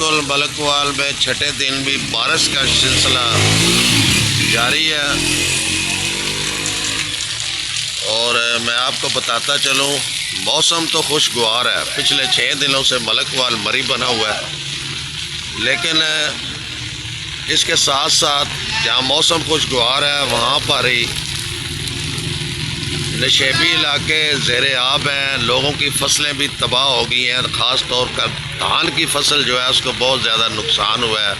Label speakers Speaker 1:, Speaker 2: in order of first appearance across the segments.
Speaker 1: بالکل ملکوال میں چھٹے دن بھی بارش کا سلسلہ جاری ہے، اور میں آپ کو بتاتا چلوں موسم تو خوشگوار ہے۔ پچھلے 6 دنوں سے ملکوال مری بنا ہوا ہے، لیکن اس کے ساتھ ساتھ جہاں موسم خوشگوار ہے وہاں پر ہی نشیبی علاقے زیر آب ہیں، لوگوں کی فصلیں بھی تباہ ہو گئی ہیں، خاص طور پر دھان کی فصل جو ہے اس کو بہت زیادہ نقصان ہوا ہے،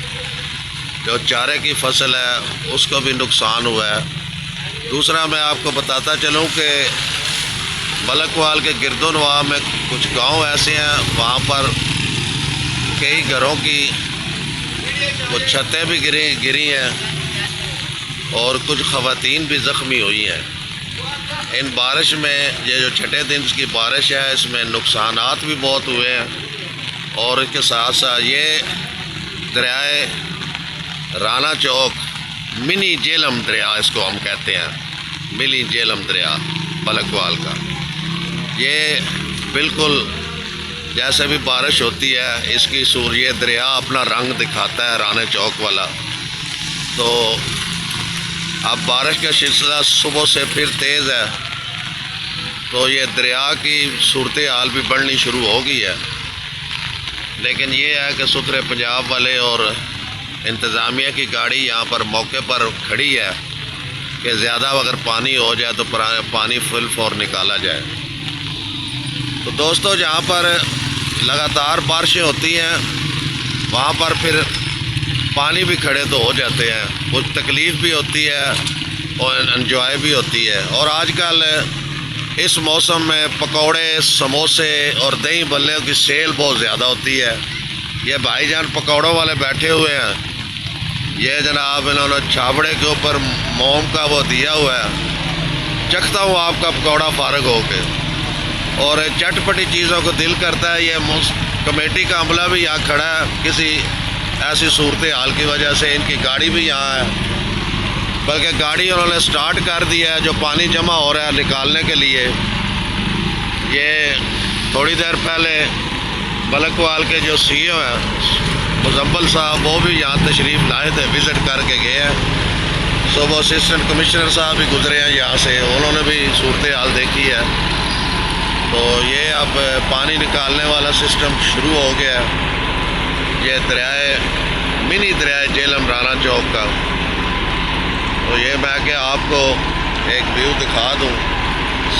Speaker 1: جو چارے کی فصل ہے اس کو بھی نقصان ہوا ہے۔ دوسرا میں آپ کو بتاتا چلوں کہ ملکوال کے گرد و نواح میں کچھ گاؤں ایسے ہیں وہاں پر کئی گھروں کی کچھ چھتیں بھی گری ہیں اور کچھ خواتین بھی زخمی ہوئی ہیں۔ ان بارش میں یہ جو چھٹے دن کی بارش ہے اس میں نقصانات بھی بہت ہوئے ہیں، اور اس کے ساتھ ساتھ یہ دریائے رانا چوک منی جہلم دریا اس کو ہم کہتے ہیں، منی جہلم دریا ملکوال کا، یہ بالکل جیسے بھی بارش ہوتی ہے اس کی یہ دریا اپنا رنگ دکھاتا ہے رانا چوک والا۔ تو اب بارش کا سلسلہ صبح سے پھر تیز ہے تو یہ دریا کی صورتحال بھی بڑھنی شروع ہو گئی ہے، لیکن یہ ہے کہ سترے پنجاب والے اور انتظامیہ کی گاڑی یہاں پر موقع پر کھڑی ہے کہ زیادہ اگر پانی ہو جائے تو پانی فل فور نکالا جائے۔ تو دوستو جہاں پر لگاتار بارشیں ہوتی ہیں وہاں پر پھر پانی بھی کھڑے تو ہو جاتے ہیں، کچھ تکلیف بھی ہوتی ہے اور انجوائے بھی ہوتی ہے۔ اور آج کل اس موسم میں پکوڑے، سموسے اور دہی بلے کی سیل بہت زیادہ ہوتی ہے۔ یہ بھائی جان پکوڑوں والے بیٹھے ہوئے ہیں، یہ جناب انہوں نے چھابڑے کے اوپر موم کا وہ دیا ہوا ہے، چکھتا ہوں آپ کا پکوڑا فارغ ہو کے۔ اور چٹ پٹی چیزوں کو دل کرتا ہے۔ یہ کمیٹی کا عملہ بھی یہاں کھڑا ہے، کسی ایسی صورتحال کی وجہ سے ان کی گاڑی بھی یہاں ہے، بلکہ گاڑی انہوں نے سٹارٹ کر دیا ہے جو پانی جمع ہو رہا ہے نکالنے کے لیے۔ یہ تھوڑی دیر پہلے ملکوال کے جو سی او ہیں مزمل صاحب وہ بھی یہاں تشریف لائے تھے، وزٹ کر کے گئے ہیں۔ صبح اسسٹنٹ کمشنر صاحب بھی گزرے ہیں یہاں سے، انہوں نے بھی صورتحال دیکھی ہے۔ تو یہ اب پانی نکالنے والا سسٹم شروع ہو گیا ہے، یہ منی دریائے جہلم رانا چوک کا۔ تو یہ میں کہ آپ کو ایک ویو دکھا دوں،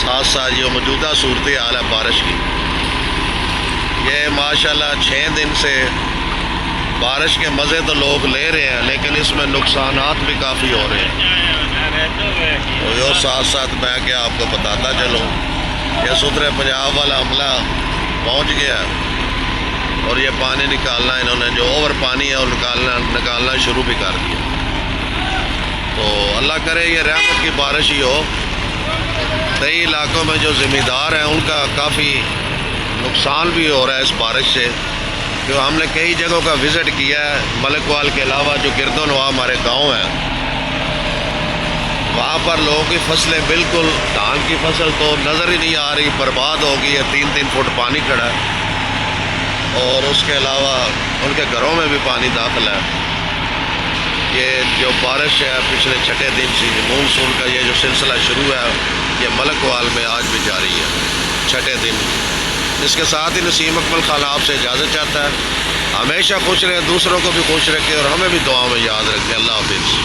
Speaker 1: ساتھ ساتھ یہ موجودہ صورتحال ہے بارش کی۔ یہ ماشاءاللہ 6 دن سے بارش کے مزے تو لوگ لے رہے ہیں، لیکن اس میں نقصانات بھی کافی ہو رہے ہیں۔ تو یہ ساتھ ساتھ میں کہ آپ کو بتاتا چلوں یہ سترے پنجاب والا عملہ پہنچ گیا اور یہ پانی نکالنا انہوں نے جو اوور پانی ہے وہ نکالنا شروع بھی کر دیا۔ تو اللہ کرے یہ رحمت کی بارش ہی ہو۔ کئی علاقوں میں جو ذمہ دار ہیں ان کا کافی نقصان بھی ہو رہا ہے اس بارش سے، کہ ہم نے کئی جگہوں کا وزٹ کیا ہے ملکوال کے علاوہ جو گرد و نواح ہمارے گاؤں ہیں، وہاں پر لوگوں کی فصلیں بالکل دھان کی فصل تو نظر ہی نہیں آ رہی، برباد ہو گئی ہے، 3 فٹ پانی کھڑا ہے، اور اس کے علاوہ ان کے گھروں میں بھی پانی داخل ہے۔ یہ جو بارش ہے پچھلے چھٹے دن سے مونسون کا یہ جو سلسلہ شروع ہے یہ ملکوال میں آج بھی جاری ہے، چھٹے دن۔ اس کے ساتھ ہی نسیم اکمل خان آپ سے اجازت چاہتا ہے۔ ہمیشہ خوش رہے، دوسروں کو بھی خوش رکھے اور ہمیں بھی دعاؤں میں یاد رکھے۔ اللہ حافظ۔